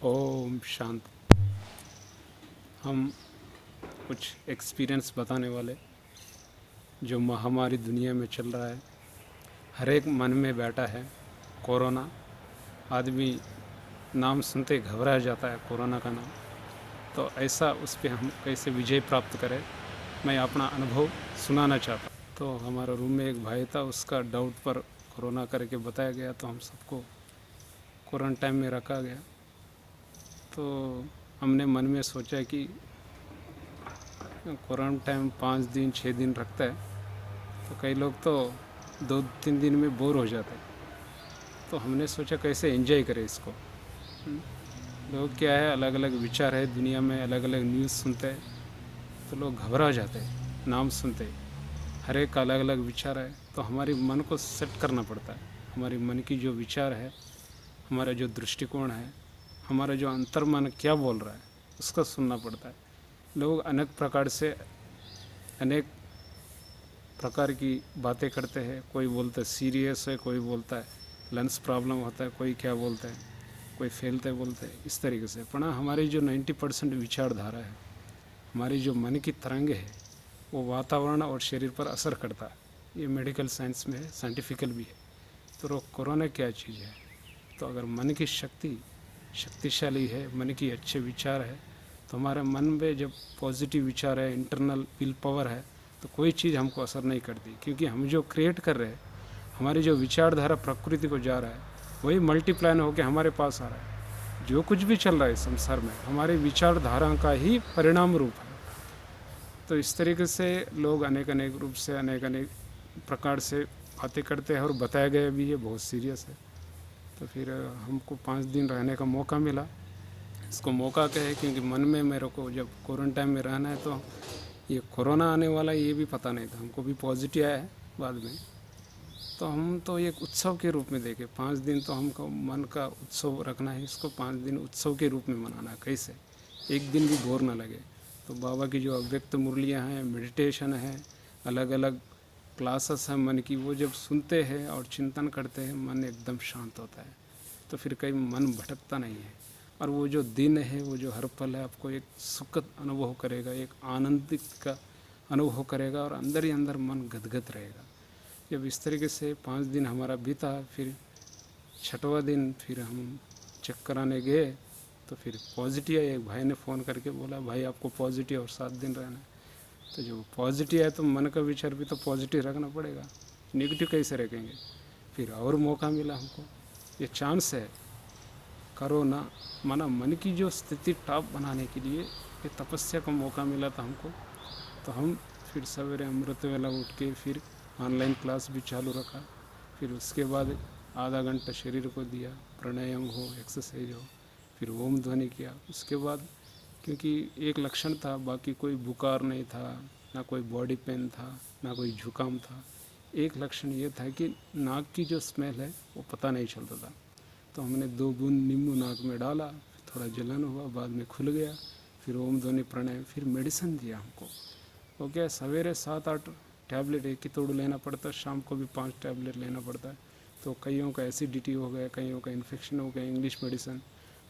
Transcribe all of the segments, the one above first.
ओम शांति। हम कुछ एक्सपीरियंस बताने वाले जो महामारी दुनिया में चल रहा है, हर एक मन में बैठा है। कोरोना, आदमी नाम सुनते घबरा जाता है कोरोना का नाम। तो ऐसा उस पर हम कैसे विजय प्राप्त करें, मैं अपना अनुभव सुनाना चाहता हूँ। तो हमारा रूम में एक भाई था, उसका डाउट पर कोरोना करके बताया गया, तो हम सबको क्वारंटाइन में रखा गया। तो हमने मन में सोचा कि क्वारंटाइन 5 दिन 6 दिन रखता है, तो कई लोग तो 2-3 दिन में बोर हो जाते हैं। तो हमने सोचा कैसे एंजॉय करें इसको। लोग क्या है, अलग अलग विचार है दुनिया में, अलग अलग न्यूज़ सुनते हैं तो लोग घबरा जाते हैं नाम सुनते ही। हर एक का अलग अलग विचार है, तो हमारी मन को सेट करना पड़ता है। हमारी मन की जो विचार है, हमारा जो दृष्टिकोण है, हमारा जो अंतर्मन क्या बोल रहा है, उसका सुनना पड़ता है। लोग अनेक प्रकार से अनेक प्रकार की बातें करते हैं। कोई बोलता है सीरियस है, कोई बोलता है लंग्स प्रॉब्लम होता है, कोई क्या बोलता है, कोई फैलते बोलते हैं, इस तरीके से। पर हमारी जो 90% विचारधारा है, हमारी जो मन की तरंगे है, वो वातावरण और शरीर पर असर करता है। ये मेडिकल साइंस में है, साइंटिफिकल भी है। तो कोरोना क्या चीज़ है? तो अगर मन की शक्ति शक्तिशाली है, मन की अच्छे विचार है, तो हमारे मन में जब पॉजिटिव विचार है, इंटरनल विल पावर है, तो कोई चीज़ हमको असर नहीं करती। क्योंकि हम जो क्रिएट कर रहे हैं, हमारी जो विचारधारा प्रकृति को जा रहा है, वही मल्टीप्लाइन होकर हमारे पास आ रहा है। जो कुछ भी चल रहा है संसार में, हमारे विचारधारा का ही परिणाम रूप है। तो इस तरीके से लोग अनेक अनेक रूप से अनेक अनेक प्रकार से बातें करते हैं, और बताया गया भी ये बहुत सीरियस है। तो फिर हमको 5 दिन रहने का मौका मिला। इसको मौका क्या है, क्योंकि मन में मेरे को जब क्वारंटाइन में रहना है, तो ये कोरोना आने वाला ये भी पता नहीं था। हमको भी पॉजिटिव आया है बाद में। तो हम तो एक उत्सव के रूप में देखे 5 दिन, तो हमको मन का उत्सव रखना है। इसको 5 दिन उत्सव के रूप में मनाना है। कैसे एक दिन भी बोर ना लगे। तो बाबा की जो अव्यक्त मुरलियाँ हैं, मेडिटेशन है, अलग अलग क्लासेस हैं मन की, वो जब सुनते हैं और चिंतन करते हैं, मन एकदम शांत होता है। तो फिर कहीं मन भटकता नहीं है। और वो जो दिन है, वो जो हर पल है, आपको एक सुखद अनुभव करेगा, एक आनंदित का अनुभव करेगा, और अंदर ही अंदर मन गदगद रहेगा। जब इस तरीके से 5 दिन हमारा बीता, फिर 6वां दिन फिर हम चेक कराने गए, तो फिर पॉजिटिव है। एक भाई ने फ़ोन करके बोला, भाई आपको पॉजिटिव और 7 दिन रहना है। तो जो पॉजिटिव है, तो मन का विचार भी तो पॉजिटिव रखना पड़ेगा, नेगेटिव कैसे रखेंगे। फिर और मौका मिला हमको, ये चांस है। करो ना, माना मन की जो स्थिति टॉप बनाने के लिए ये तपस्या का मौका मिला था हमको। तो हम फिर सवेरे अमृत वेला उठ के फिर ऑनलाइन क्लास भी चालू रखा। फिर उसके बाद आधा घंटा शरीर को दिया, प्राणायाम हो, एक्सरसाइज हो, फिर ओम ध्वनि किया। उसके बाद क्योंकि एक लक्षण था, बाकी कोई बुखार नहीं था, ना कोई बॉडी पेन था, ना कोई जुकाम था। एक लक्षण ये था कि नाक की जो स्मेल है वो पता नहीं चलता था। तो हमने 2 बूंद नींबू नाक में डाला, थोड़ा जलन हुआ, बाद में खुल गया। फिर ओम ध्वनि प्राणायाम, फिर मेडिसिन दिया हमको। वो क्या, सवेरे 7-8 टैबलेट एक ही तोड़ लेना पड़ता है, शाम को भी 5 टैबलेट लेना पड़ता है। तो कईयों का एसिडिटी हो गया, कईयों का इन्फेक्शन हो गया। इंग्लिश मेडिसिन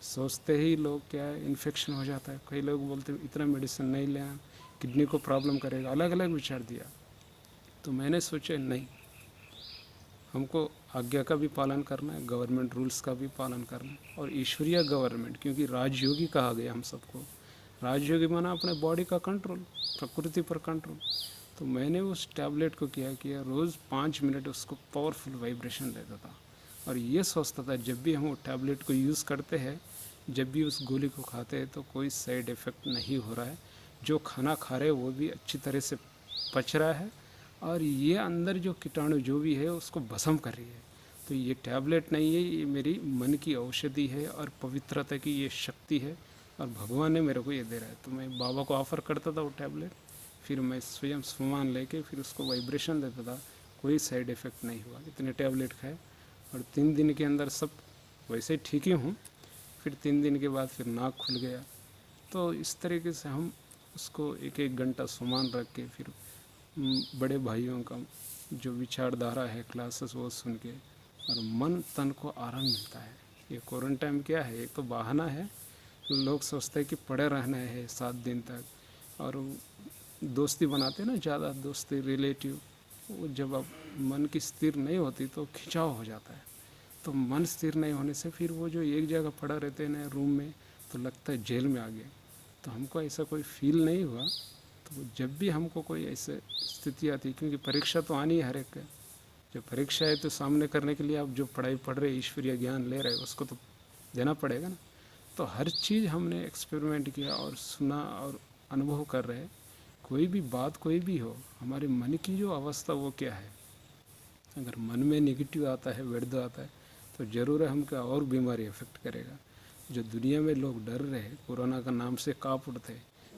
सोचते ही लोग क्या है, इन्फेक्शन हो जाता है। कई लोग बोलते हैं इतना मेडिसिन नहीं लेना, किडनी को प्रॉब्लम करेगा। अलग अलग विचार दिया। तो मैंने सोचा नहीं, हमको आज्ञा का भी पालन करना है, गवर्नमेंट रूल्स का भी पालन करना है, और ईश्वरीय गवर्नमेंट, क्योंकि राजयोगी कहा गया हम सबको। राजयोगी माना अपने बॉडी का कंट्रोल, प्रकृति पर कंट्रोल। तो मैंने उस टैबलेट को क्या किया, रोज़ 5 मिनट उसको पावरफुल वाइब्रेशन देता था। और ये सोचता था जब भी हम वो टैबलेट को यूज़ करते हैं, जब भी उस गोली को खाते हैं, तो कोई साइड इफ़ेक्ट नहीं हो रहा है। जो खाना खा रहे वो भी अच्छी तरह से पच रहा है, और ये अंदर जो कीटाणु जो भी है उसको भस्म कर रही है। तो ये टैबलेट नहीं है, ये मेरी मन की औषधि है, और पवित्रता की ये शक्ति है, और भगवान ने मेरे को ये दे रहा है। तो मैं बाबा को ऑफ़र करता था वो टैबलेट, फिर मैं स्वयं सामान लेके फिर उसको वाइब्रेशन देता था। कोई साइड इफ़ेक्ट नहीं हुआ। इतने टैबलेट खाए, और 3 दिन के अंदर सब वैसे ठीक ही हूँ। फिर 3 दिन के बाद फिर नाक खुल गया। तो इस तरीके से हम उसको 1-1 घंटा सामान रख के, फिर बड़े भाइयों का जो विचारधारा है क्लासेस वो सुन के, और मन तन को आराम मिलता है। ये क्वारंटाइन क्या है, एक तो बहाना है। लोग सोचते हैं कि पड़े रहना है 7 दिन तक, और दोस्ती बनाते हैं ना, ज़्यादा दोस्ती रिलेटिव, वो जब अब मन की स्थिर नहीं होती तो खिंचाव हो जाता है। तो मन स्थिर नहीं होने से फिर वो जो एक जगह पड़ा रहते हैं ना रूम में, तो लगता है जेल में आ गए। तो हमको ऐसा कोई फील नहीं हुआ। तो जब भी हमको कोई ऐसे स्थिति आती है, क्योंकि परीक्षा तो आनी है हर एक है, जब परीक्षा है तो सामने करने के लिए आप जो पढ़ाई पढ़ रहे, ईश्वरीय ज्ञान ले रहे, उसको तो देना पड़ेगा ना। तो हर चीज़ हमने एक्सपेरिमेंट किया और सुना और अनुभव कर रहे। कोई भी बात कोई भी हो, हमारे मन की जो अवस्था वो क्या है, अगर मन में नेगेटिव आता है, व्यर्थ आता है, तो ज़रूर हमका और बीमारी इफेक्ट करेगा। जो दुनिया में लोग डर रहे, कोरोना का नाम से काँप उठते,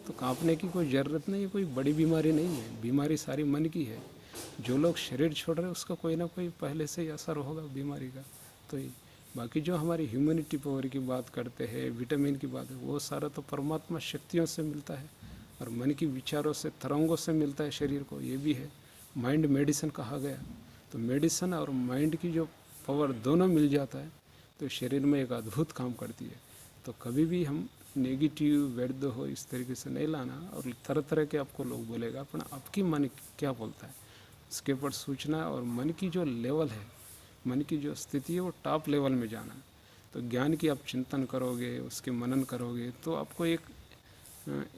तो काँपने की कोई ज़रूरत नहीं है, कोई बड़ी बीमारी नहीं है, बीमारी सारी मन की है। जो लोग शरीर छोड़ रहे उसका कोई ना कोई पहले से ही असर होगा बीमारी का। तो ये बाकी जो हमारी ह्यूमनिटी पावर की बात करते हैं, विटामिन की बात है, वो सारा तो परमात्मा शक्तियों से मिलता है, और मन की विचारों से, तरंगों से मिलता है शरीर को, ये भी है। माइंड मेडिसिन कहा गया, तो मेडिसिन और माइंड की जो पावर दोनों मिल जाता है तो शरीर में एक अद्भुत काम करती है। तो कभी भी हम नेगेटिव व्यर्थ हो इस तरीके से नहीं लाना, और तरह तरह के आपको लोग बोलेगा, अपना आपकी मन क्या बोलता है इसके ऊपर सोचना है, और मन की जो लेवल है, मन की जो स्थिति है, वो टॉप लेवल में जाना। तो ज्ञान की आप चिंतन करोगे, उसके मनन करोगे, तो आपको एक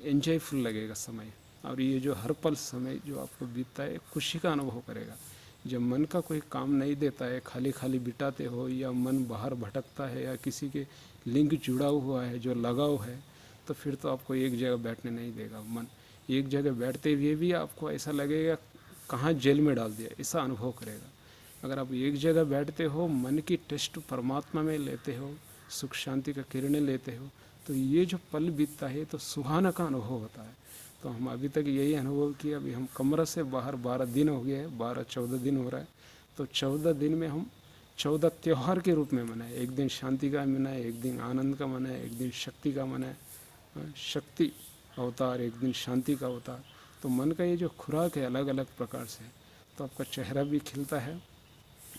एंजॉयफुल लगेगा समय। और ये जो हर पल समय जो आपको बीतता है, खुशी का अनुभव करेगा। जब मन का कोई काम नहीं देता है, खाली खाली बिताते हो, या मन बाहर भटकता है, या किसी के लिंक जुड़ा हुआ है, जो लगाव है, तो फिर तो आपको एक जगह बैठने नहीं देगा मन। एक जगह बैठते हुए भी आपको ऐसा लगेगा कहाँ जेल में डाल दिया, ऐसा अनुभव करेगा। अगर आप एक जगह बैठते हो, मन की टेस्ट परमात्मा में लेते हो, सुख शांति का किरणें लेते हो, तो ये जो पल बीतता है तो सुहाना का अनुभव होता है। तो हम अभी तक यही अनुभव किए। अभी हम कमरा से बाहर 12 दिन हो गए हैं, 12-14 दिन हो रहा है। तो 14 दिन में हम 14 त्यौहार के रूप में मनाए। एक दिन शांति का मनाए, एक दिन आनंद का मनाए, एक दिन शक्ति का मनाए, शक्ति अवतार, एक दिन शांति का अवतार। तो मन का ये जो खुराक है अलग अलग प्रकार से, तो आपका चेहरा भी खिलता है,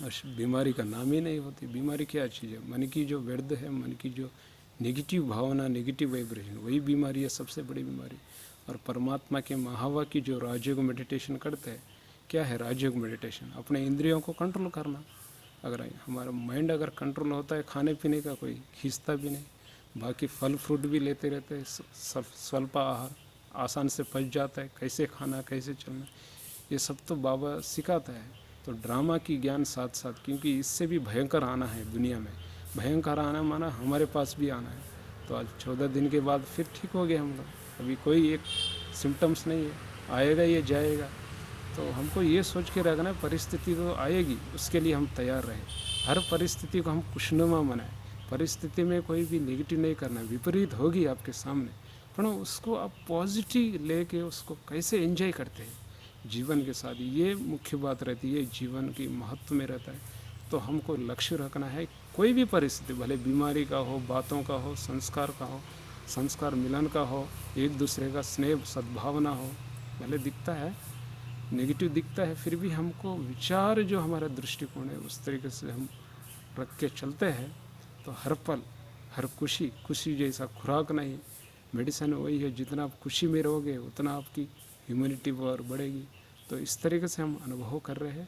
और बीमारी का नाम ही नहीं होती। बीमारी क्या चीज़ है? मन की जो व्यर्थ है, मन की जो नेगेटिव भावना, नेगेटिव वाइब्रेशन, वही बीमारी है, सबसे बड़ी बीमारी। और परमात्मा के महावा की जो राजयोग मेडिटेशन करते हैं, क्या है राजयोग मेडिटेशन? अपने इंद्रियों को कंट्रोल करना। अगर हमारा माइंड अगर कंट्रोल होता है, खाने पीने का कोई खींचता भी नहीं, बाकी फल फ्रूट भी लेते रहते हैं, स्वल्प आहार आसान से पच जाता है, कैसे खाना, कैसे चलना, ये सब तो बाबा सिखाता है। तो ड्रामा की ज्ञान साथ साथ, क्योंकि इससे भी भयंकर आना है दुनिया में। भयंकर आना माना हमारे पास भी आना है। तो आज 14 दिन के बाद फिर ठीक हो गए हम लोग, अभी कोई एक सिम्टम्स नहीं है, आएगा ये जाएगा। तो हमको ये सोच के रखना है, परिस्थिति तो आएगी, उसके लिए हम तैयार रहें। हर परिस्थिति को हम खुशनुमा बनाएं। परिस्थिति में कोई भी नेगेटिव नहीं करना, विपरीत होगी आपके सामने, पर उसको आप पॉजिटिव लेके उसको कैसे एंजॉय करते हैं जीवन के साथ, ये मुख्य बात रहती है, जीवन की महत्व में रहता है। तो हमको लक्ष्य रखना है, कोई भी परिस्थिति, भले बीमारी का हो, बातों का हो, संस्कार का हो, संस्कार मिलन का हो, एक दूसरे का स्नेह सद्भावना हो, भले दिखता है नेगेटिव दिखता है, फिर भी हमको विचार जो हमारा दृष्टिकोण है उस तरीके से हम रख के चलते हैं, तो हर पल हर खुशी, खुशी जैसा खुराक नहीं, मेडिसिन वही है, जितना आप खुशी में रहोगे उतना आपकी ह्यूमनिटी पावर बढ़ेगी। तो इस तरीके से हम अनुभव कर रहे हैं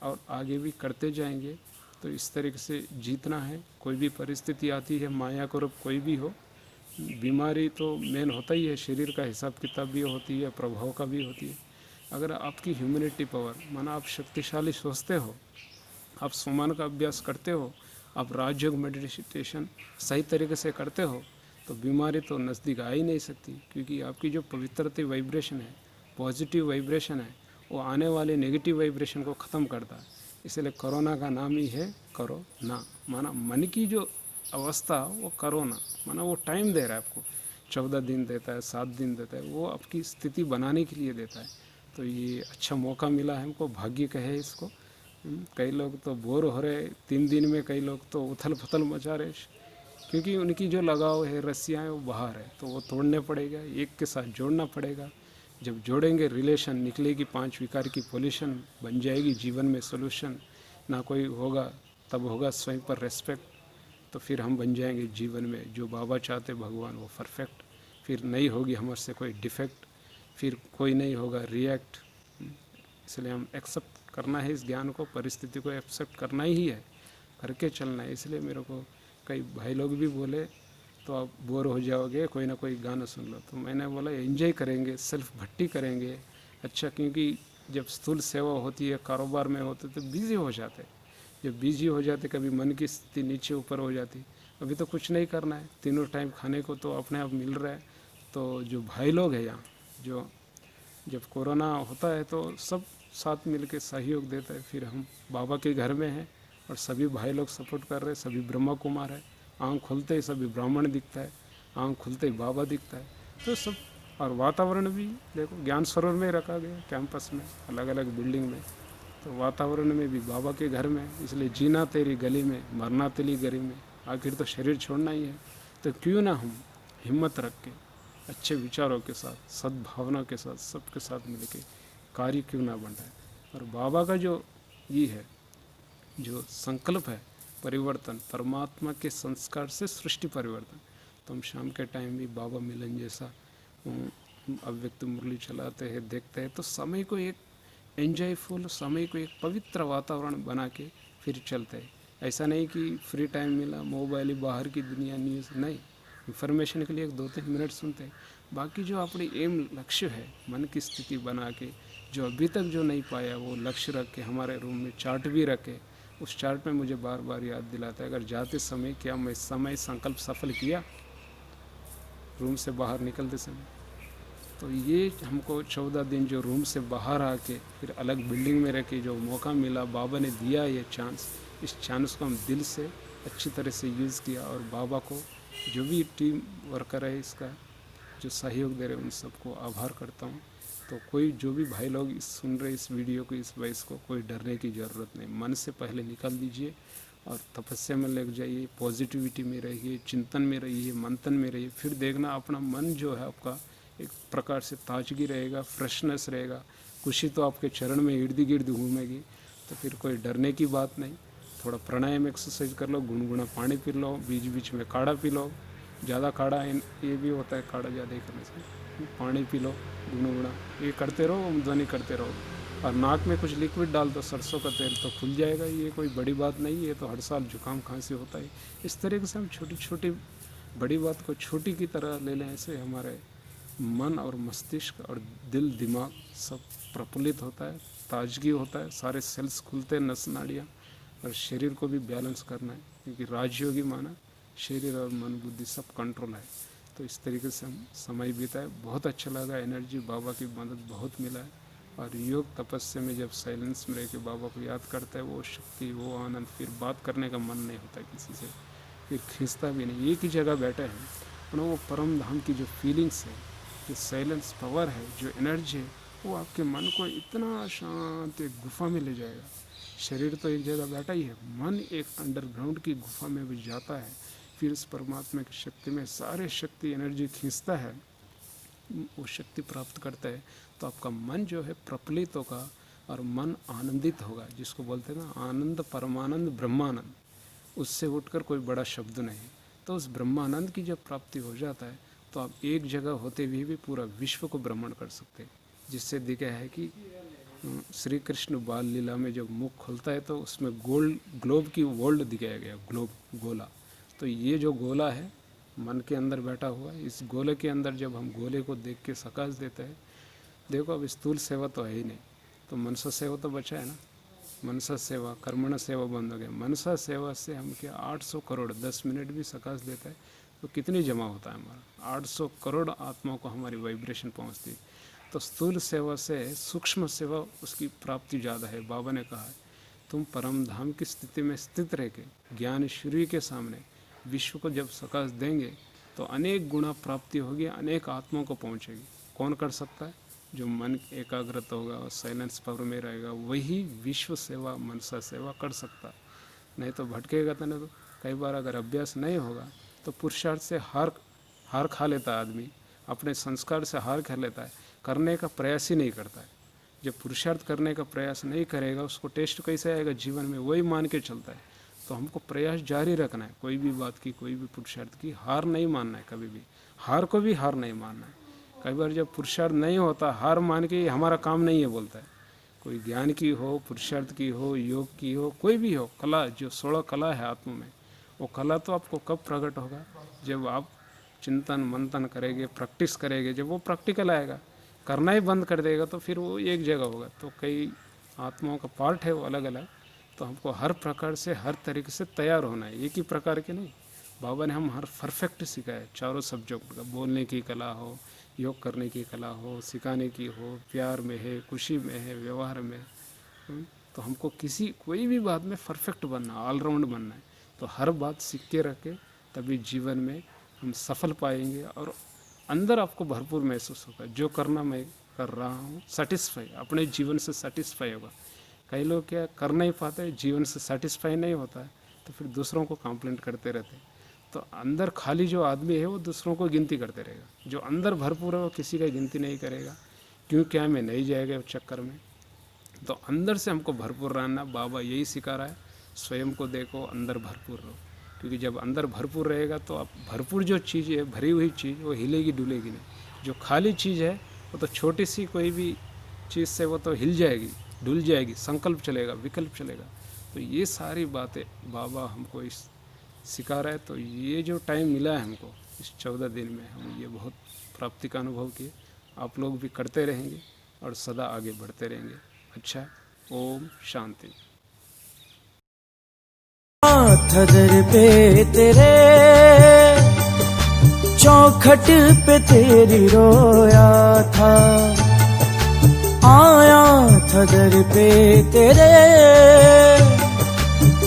और आगे भी करते जाएंगे। तो इस तरीके से जीतना है। कोई भी परिस्थिति आती है, माया को रूप कोई भी हो, बीमारी तो मेन होता ही है, शरीर का हिसाब किताब भी होती है, प्रभाव का भी होती है। अगर आपकी ह्यूमनिटी पावर माना आप शक्तिशाली सोचते हो, आप सुमन का अभ्यास करते हो, आप राजयोग मेडिटेशन सही तरीके से करते हो, तो बीमारी तो नज़दीक आ ही नहीं सकती, क्योंकि आपकी जो पवित्रता वाइब्रेशन है, पॉजिटिव वाइब्रेशन है, वो आने वाले नेगेटिव वाइब्रेशन को ख़त्म करता है। इसलिए कोरोना का नाम ही है करो ना, माना मन की जो अवस्था वो करो ना, माना वो टाइम दे रहा है आपको, 14 दिन देता है, 7 दिन देता है, वो आपकी स्थिति बनाने के लिए देता है। तो ये अच्छा मौका मिला है हमको, भाग्य कहे इसको। कई लोग तो बोर हो रहे 3 दिन में, कई लोग तो उथल पुथल मचा रहे, क्योंकि उनकी जो लगाव है, रस्सियाँ हैं, वो बाहर है, तो वो तोड़ने पड़ेगा, एक के साथ जोड़ना पड़ेगा। जब जोड़ेंगे रिलेशन निकलेगी, 5 विकार की पॉल्यूशन बन जाएगी जीवन में सोल्यूशन, ना कोई होगा, तब होगा स्वयं पर रेस्पेक्ट। तो फिर हम बन जाएंगे जीवन में जो बाबा चाहते भगवान वो परफेक्ट। फिर नहीं होगी हमसे कोई डिफेक्ट, फिर कोई नहीं होगा रिएक्ट। इसलिए हम एक्सेप्ट करना है इस ज्ञान को, परिस्थिति को एक्सेप्ट करना ही है, करके चलना है। इसलिए मेरे को कई भाई लोग भी बोले तो आप बोर हो जाओगे, कोई ना कोई गाना सुन लो। तो मैंने बोला एंजॉय करेंगे, सेल्फ भट्टी करेंगे। अच्छा, क्योंकि जब स्थूल सेवा होती है, कारोबार में होते तो बिज़ी हो जाते। जब बिजी हो जाते कभी मन की स्थिति नीचे ऊपर हो जाती। अभी तो कुछ नहीं करना है, तीनों टाइम खाने को तो अपने आप मिल रहा है। तो जो भाई लोग हैं यहाँ, जो जब कोरोना होता है तो सब साथ मिल के सहयोग देता है। फिर हम बाबा के घर में हैं और सभी भाई लोग सपोर्ट कर रहे हैं, सभी ब्रह्मा कुमार है। आँख खुलते ही सभी ब्राह्मण दिखता है, आँख खुलते ही बाबा दिखता है। तो सब, और वातावरण भी देखो ज्ञान सरोवर में रखा गया, कैंपस में, अलग अलग बिल्डिंग में। तो वातावरण में भी बाबा के घर में, इसलिए जीना तेरी गली में, मरना तेरी गली में, आखिर तो शरीर छोड़ना ही है। तो क्यों ना हम हिम्मत रख के अच्छे विचारों के साथ, सद्भावना के साथ, सबके साथ मिलके कार्य क्यों ना बढ़ाए। और बाबा का जो ये है, जो संकल्प है परिवर्तन, परमात्मा के संस्कार से सृष्टि परिवर्तन। तो हम शाम के टाइम भी बाबा मिलन जैसा अव्यक्त मुरली चलाते हैं, देखते हैं, तो समय को एक एंजॉयफुल, समय को एक पवित्र वातावरण बना के फिर चलते हैं। ऐसा नहीं कि फ्री टाइम मिला मोबाइल, बाहर की दुनिया, न्यूज़ नहीं, इन्फॉर्मेशन के लिए एक 2-3 मिनट सुनते हैं। बाकी जो अपनी एम लक्ष्य है, मन की स्थिति बना के, जो अभी तक जो नहीं पाया वो लक्ष्य रख के, हमारे रूम में चार्ट भी रखे। उस चार्ट में मुझे बार बार याद दिलाता है, अगर जाते समय क्या मैं समय संकल्प सफल किया, रूम से बाहर निकलते समय। तो ये हमको 14 दिन जो रूम से बाहर आके फिर अलग बिल्डिंग में रह के जो मौका मिला, बाबा ने दिया ये चांस, इस चांस को हम दिल से अच्छी तरह से यूज़ किया। और बाबा को, जो भी टीम वर्कर है इसका, जो सहयोग दे रहे हैं, उन सबको आभार करता हूँ। तो कोई जो भी भाई लोग सुन रहे इस वीडियो को, इस वॉइस को, कोई डरने की ज़रूरत नहीं। मन से पहले निकाल दीजिए और तपस्या में लग जाइए, पॉजिटिविटी में रहिए, चिंतन में रहिए, मंथन में रहिए। फिर देखना अपना मन जो है आपका एक प्रकार से ताजगी रहेगा, फ्रेशनेस रहेगा, खुशी तो आपके चरण में इर्द गिर्द घूमेगी। तो फिर कोई डरने की बात नहीं। थोड़ा प्राणायाम एक्सरसाइज कर लो, गुनगुना पानी पी लो, बीच बीच में काढ़ा पी लो। ज़्यादा काढ़ा ये भी होता है, काढ़ा ज़्यादा ही करने से, पानी पी लो गुनगुना, ये करते रहो, ध्वनि करते रहो। और नाक में कुछ लिक्विड डाल दो, सरसों का तेल, तो खुल जाएगा। ये कोई बड़ी बात नहीं है, ये तो हर साल जुकाम खांसी होता है। इस तरीके से हम छोटी छोटी बड़ी बात को छोटी की तरह ले लें, ऐसे हमारे मन और मस्तिष्क और दिल दिमाग सब प्रफुल्लित होता है, ताजगी होता है, सारे सेल्स खुलते हैं, नस नाड़ियाँ। और शरीर को भी बैलेंस करना है, क्योंकि राजयोगी माना शरीर और मन बुद्धि सब कंट्रोल है। तो इस तरीके से हम समय बिताए, बहुत अच्छा लगा, एनर्जी, बाबा की मदद बहुत मिला है। और योग तपस्या में जब साइलेंस में रह के बाबा को याद करता है, वो शक्ति, वो आनंद, फिर बात करने का मन नहीं होता किसी से, फिर खींचता भी नहीं, एक ही जगह बैठे हैं। और वो परम धाम की जो फीलिंग्स है, जो साइलेंस पावर है, जो एनर्जी है, वो आपके मन को इतना शांत एक गुफा में ले जाएगा। शरीर तो एक जगह बैठा ही है, मन एक अंडरग्राउंड की गुफा में भी जाता है। फिर इस परमात्मा की शक्ति में सारे शक्ति एनर्जी खींचता है, वो शक्ति प्राप्त करता है। तो आपका मन जो है प्रफुल्लित होगा और मन आनंदित होगा, जिसको बोलते हैं ना आनंद, परमानंद, ब्रह्मानंद। उससे उठकर कोई बड़ा शब्द नहीं। तो उस ब्रह्मानंद की जब प्राप्ति हो जाता है, तो आप एक जगह होते हुए भी पूरा विश्व को भ्रमण कर सकते हैं। जिससे दिखा है कि श्री कृष्ण बाल लीला में जब मुख खुलता है तो उसमें ग्लोब की वर्ल्ड दिखाया गया, ग्लोब, गोला। तो ये जो गोला है मन के अंदर बैठा हुआ है, इस गोले के अंदर जब हम गोले को देख के सकाश देते हैं, देखो अब स्थूल सेवा तो है ही नहीं, तो मनसा सेवा तो बचा है ना। मनसा सेवा, कर्मण सेवा बंद हो गया। मनसा सेवा से हम क्या 800 करोड़ 10 मिनट भी सकाश देता है तो कितनी जमा होता है हमारा, 800 करोड़ आत्माओं को हमारी वाइब्रेशन पहुंचती है। तो स्थूल सेवा से सूक्ष्म सेवा उसकी प्राप्ति ज़्यादा है। बाबा ने कहा है तुम परम धाम की स्थिति में स्थित रह के ज्ञान श्री के सामने विश्व को जब सकाश देंगे तो अनेक गुणा प्राप्ति होगी, अनेक आत्माओं को पहुंचेगी। कौन कर सकता है? जो मन एकाग्रत होगा और साइलेंस पावर में रहेगा, वही विश्व सेवा, मनसा सेवा कर सकता है। नहीं तो भटकेगा तो नहीं। तो कई बार अगर अभ्यास नहीं होगा तो पुरुषार्थ से हार खा लेता है आदमी, अपने संस्कार से हार खा लेता है, करने का प्रयास ही नहीं करता है। जब पुरुषार्थ करने का प्रयास नहीं करेगा उसको टेस्ट कैसे आएगा जीवन में, वही मान के चलता है। तो हमको प्रयास जारी रखना है, कोई भी बात की, कोई भी पुरुषार्थ की हार नहीं मानना है, कभी भी हार को भी हार नहीं मानना है। कई बार जब पुरुषार्थ नहीं होता, हार मान के हमारा काम नहीं है बोलता है। कोई ज्ञान की हो, पुरुषार्थ की हो, योग की हो, कोई भी हो कला, जो 16 कला है आत्मा में, वो कला तो आपको कब प्रकट होगा? जब आप चिंतन मंथन करेंगे, प्रैक्टिस करेंगे, जब वो प्रैक्टिकल आएगा। करना ही बंद कर देगा तो फिर वो एक जगह होगा। तो कई आत्माओं का पार्ट है वो अलग अलग, तो हमको हर प्रकार से, हर तरीके से तैयार होना है, एक ही प्रकार के नहीं। बाबा ने हम हर परफेक्ट सिखाया, चारों सब्जेक्ट का, बोलने की कला हो, योग करने की कला हो, सिखाने की हो, प्यार में है, खुशी में है, व्यवहार में। तो हमको कोई भी बात में परफेक्ट बनना, ऑलराउंड बनना है। तो हर बात सीख के रखे, तभी जीवन में हम सफल पाएंगे और अंदर आपको भरपूर महसूस होगा, जो करना मैं कर रहा हूँ, सेटिस्फाई, अपने जीवन से सेटिस्फाई होगा। कई लोग क्या कर नहीं पाते, जीवन से सेटिस्फाई नहीं होता है, तो फिर दूसरों को कंप्लेंट करते रहते। तो अंदर खाली जो आदमी है वो दूसरों को गिनती करते रहेगा, जो अंदर भरपूर है वो किसी का गिनती नहीं करेगा, क्यों क्या में नहीं जाएगा उस चक्कर में। तो अंदर से हमको भरपूर रहना, बाबा यही सिखा रहा है, स्वयं को देखो, अंदर भरपूर रहो। क्योंकि जब अंदर भरपूर रहेगा तो आप भरपूर जो चीज़ है, भरी हुई चीज़, वो हिलेगी डुलेगी नहीं। जो खाली चीज़ है वो तो छोटी सी कोई भी चीज़ से वो तो हिल जाएगी, डुल जाएगी, संकल्प चलेगा, विकल्प चलेगा। तो ये सारी बातें बाबा हमको इस सिखा रहा है। तो ये जो टाइम मिला है हमको इस 14 दिन में, हम ये बहुत प्राप्ति का अनुभव किए। आप लोग भी करते रहेंगे और सदा आगे बढ़ते रहेंगे। अच्छा, ओम शांति। थदर पे तेरे चौखट पे तेरी रोया था, आया थदर पे तेरे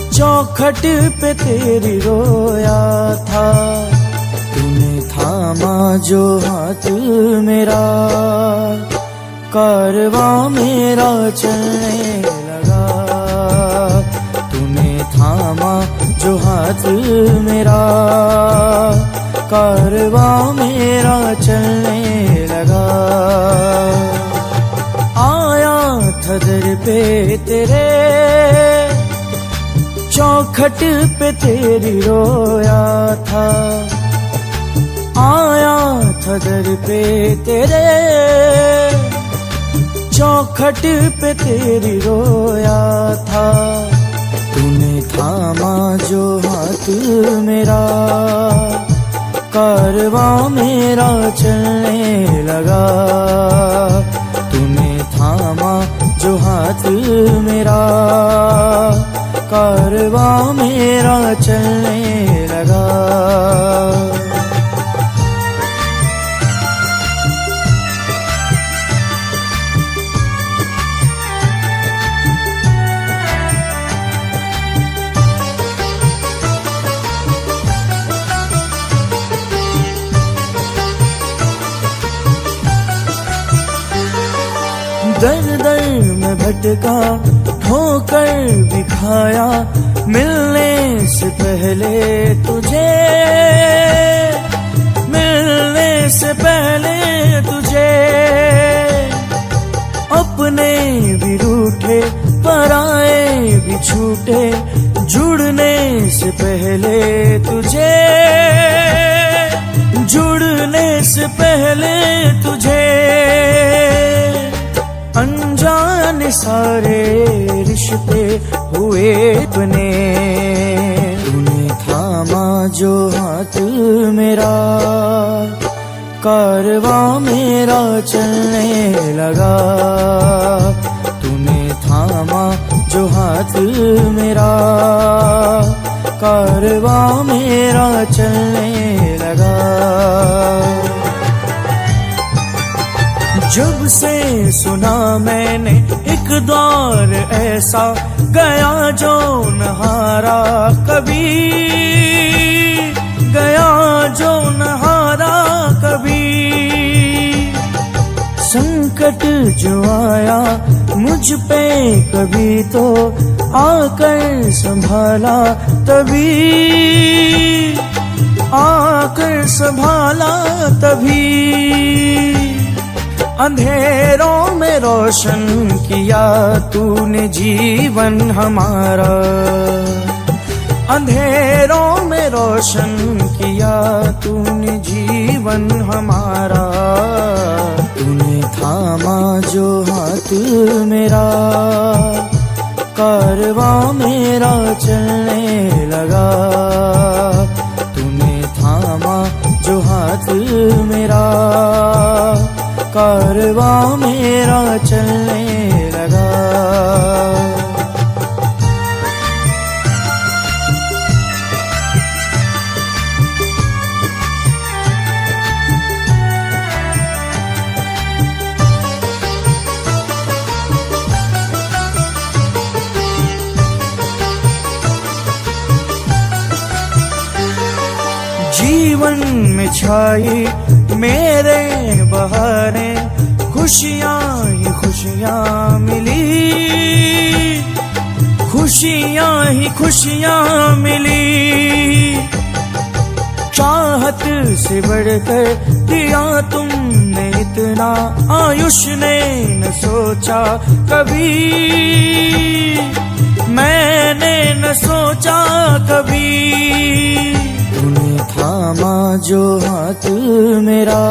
चौखट पे तेरी रोया था। तूने थामा जो हाथ मेरा, कारवां मेरा चलने लगा। तूने थामा जो हाथ मेरा, कारवां मेरा चलने लगा। आया थदर पे तेरे चौखट पे तेरी रोया था, आया थदर पे तेरे चौखट पे तेरी रोया था। तूने थामा जो हाथ मेरा, कारवां मेरा चलने लगा। तूने थामा जो हाथ मेरा, कारवां मेरा चलने लगा। दर दर में भटका, ठोकर भी खाया, मिलने से पहले तुझे, मिलने से पहले तुझे। अपने भी रूठे, पराए भी छूटे, जुड़ने से पहले तुझे, जुड़ने से पहले तुझे। अनजान सारे रिश्ते हुए अपने। तूने थामा जो हाथ मेरा, कारवां मेरा चलने लगा। तूने थामा जो हाथ मेरा, कारवां मेरा चलने लगा। जब से सुना मैंने एक दौर ऐसा, गया जो न हारा कभी, गया जो न हारा कभी। संकट जो आया मुझ पे कभी, तो आकर संभाला तभी, आकर संभाला तभी। अंधेरों में रोशन किया तूने जीवन हमारा, अंधेरों में रोशन किया तूने जीवन हमारा, तूने थामा जो हाथ मेरा, कारवां मेरा चलने लगा। तूने थामा जो हाथ मेरा, कारवां मेरा चलने लगा। जीवन में छाई मेरे बहारें, खुशियाँ ही खुशियाँ मिली, खुशियाँ ही खुशियाँ मिली। चाहत से बढ़कर दिया तुमने इतना, आयुष ने न सोचा कभी, मैंने न सोचा कभी। तूने थामा जो हाथ मेरा,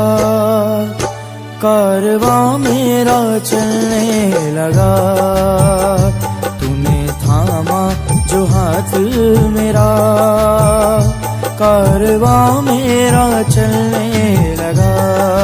कारवां मेरा चलने लगा। तूने थामा जो हाथ मेरा, कारवां मेरा चलने लगा।